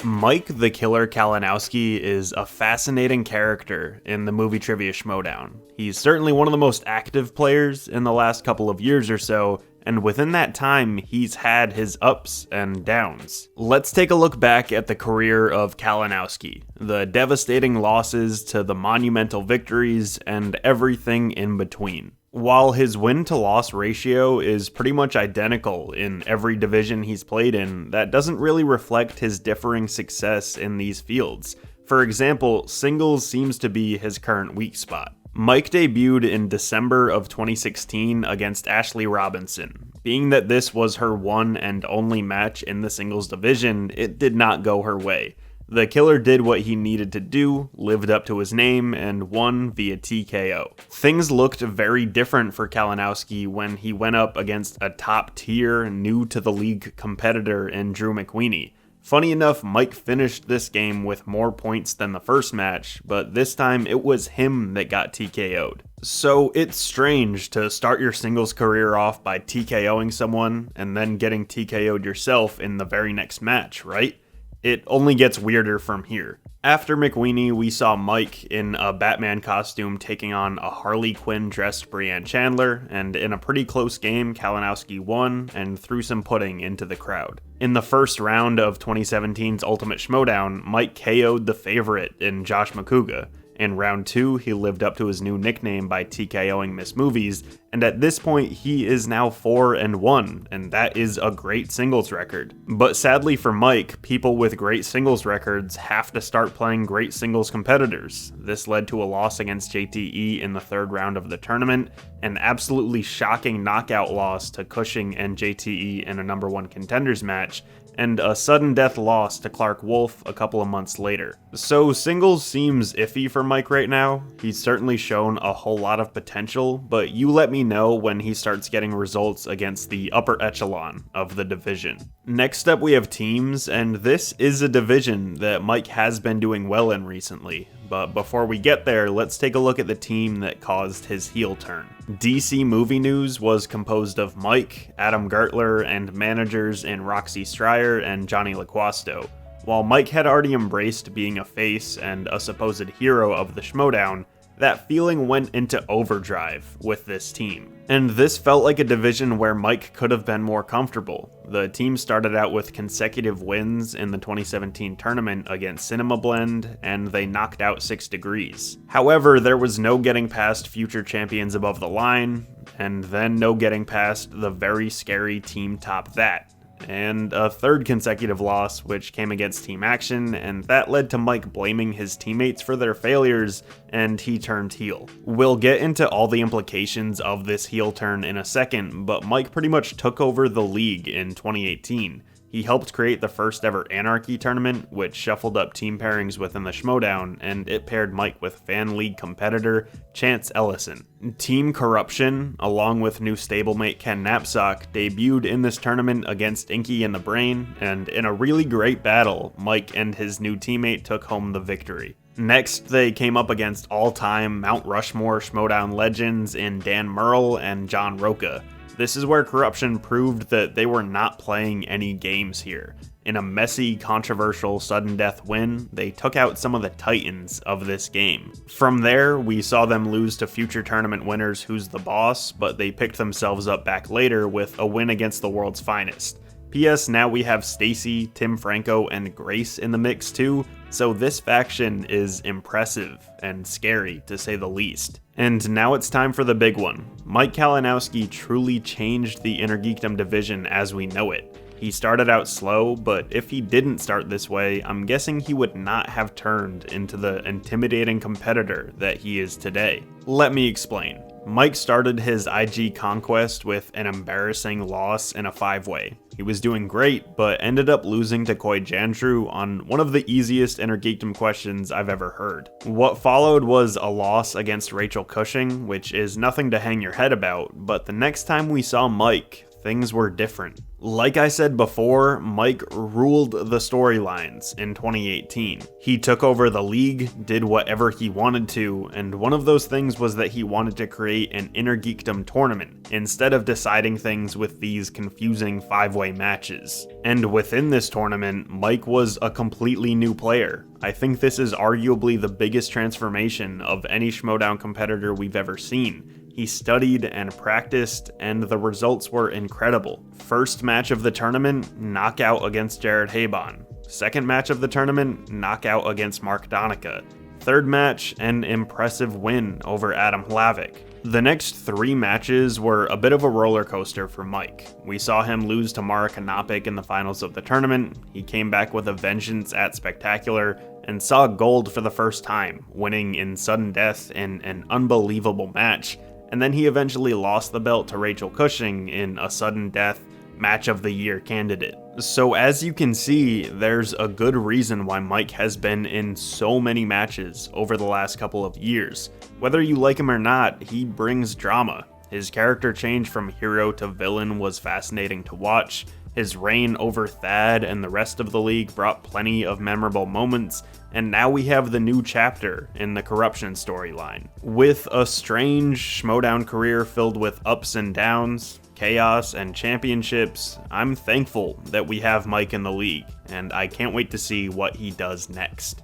Mike the Killer Kalinowski is a fascinating character in the movie trivia Schmoedown. He's certainly one of the most active players in the last couple of years or so, and within that time, he's had his ups and downs. Let's take a look back at the career of Kalinowski, the devastating losses to the monumental victories, and everything in between. While his win-to-loss ratio is pretty much identical in every division he's played in, that doesn't really reflect his differing success in these fields. For example, singles seems to be his current weak spot. Mike debuted in December of 2016 against Ashley Robinson. Being that this was her one and only match in the singles division, it did not go her way. The killer did what he needed to do, lived up to his name, and won via TKO. Things looked very different for Kalinowski when he went up against a top-tier, new-to-the-league competitor in Drew McWeeny. Funny enough, Mike finished this game with more points than the first match, but this time it was him that got TKO'd. So it's strange to start your singles career off by TKOing someone, and then getting TKO'd yourself in the very next match, right? It only gets weirder from here. After McWeeny, we saw Mike in a Batman costume taking on a Harley Quinn-dressed Brianne Chandler, and in a pretty close game, Kalinowski won and threw some pudding into the crowd. In the first round of 2017's Ultimate Schmoedown, Mike KO'd the favorite in Josh McCouga. In round 2, he lived up to his new nickname by TKOing Miss Movies, and at this point he is now 4-1, and that is a great singles record. But sadly for Mike, people with great singles records have to start playing great singles competitors. This led to a loss against JTE in the third round of the tournament, an absolutely shocking knockout loss to Cushing and JTE in a number 1 contenders match, and a sudden death loss to Clark Wolf a couple of months later. So singles seems iffy for Mike right now. He's certainly shown a whole lot of potential, but you let me know when he starts getting results against the upper echelon of the division. Next up we have teams, and this is a division that Mike has been doing well in recently. But before we get there, let's take a look at the team that caused his heel turn. DC Movie News was composed of Mike, Adam Gertler, and managers in Roxy Stryer and Johnny LaQuasto. While Mike had already embraced being a face and a supposed hero of the Schmoedown, that feeling went into overdrive with this team. And this felt like a division where Mike could have been more comfortable. The team started out with consecutive wins in the 2017 tournament against Cinema Blend, and they knocked out 6 Degrees. However, there was no getting past future champions above the line, and then no getting past the very scary Team Top That. And a third consecutive loss, which came against Team Action, and that led to Mike blaming his teammates for their failures, and he turned heel. We'll get into all the implications of this heel turn in a second, but Mike pretty much took over the league in 2018. He helped create the first ever Anarchy tournament, which shuffled up team pairings within the Schmoedown, and it paired Mike with Fan League competitor Chance Ellison. Team Corruption, along with new stablemate Ken Knapsack, debuted in this tournament against Inky and the Brain, and in a really great battle, Mike and his new teammate took home the victory. Next, they came up against all-time Mount Rushmore Schmoedown legends in Dan Merle and John Roca. This is where Corruption proved that they were not playing any games here. In a messy, controversial sudden death win, they took out some of the titans of this game. From there, we saw them lose to future tournament winners Who's the Boss, but they picked themselves up back later with a win against the world's finest. P.S. Now we have Stacy, Tim Franco, and Grace in the mix too, so this faction is impressive and scary to say the least. And now it's time for the big one. Mike Kalinowski truly changed the Inner Geekdom division as we know it. He started out slow, but if he didn't start this way, I'm guessing he would not have turned into the intimidating competitor that he is today. Let me explain. Mike started his IG conquest with an embarrassing loss in a 5-way. He was doing great, but ended up losing to Koi Jandrew on one of the easiest Inner Geekdom questions I've ever heard. What followed was a loss against Rachel Cushing, which is nothing to hang your head about, but the next time we saw Mike, things were different. Like I said before, Mike ruled the storylines in 2018. He took over the league, did whatever he wanted to, and one of those things was that he wanted to create an Inner Geekdom tournament, instead of deciding things with these confusing 5-way matches. And within this tournament, Mike was a completely new player. I think this is arguably the biggest transformation of any Schmoedown competitor we've ever seen. He studied and practiced, and the results were incredible. First match of the tournament, knockout against Jared Habon. Second match of the tournament, knockout against Mark Donica. Third match, an impressive win over Adam Hlavik. The next 3 matches were a bit of a roller coaster for Mike. We saw him lose to Marek Anopik in the finals of the tournament. He came back with a vengeance at Spectacular and saw gold for the first time, winning in sudden death in an unbelievable match. And then he eventually lost the belt to Rachel Cushing in a sudden death match of the year candidate. So as you can see, there's a good reason why Mike has been in so many matches over the last couple of years. Whether you like him or not, he brings drama. His character change from hero to villain was fascinating to watch. His reign over Thad and the rest of the league brought plenty of memorable moments, and now we have the new chapter in the corruption storyline. With a strange Schmoedown career filled with ups and downs, chaos, and championships, I'm thankful that we have Mike in the league, and I can't wait to see what he does next.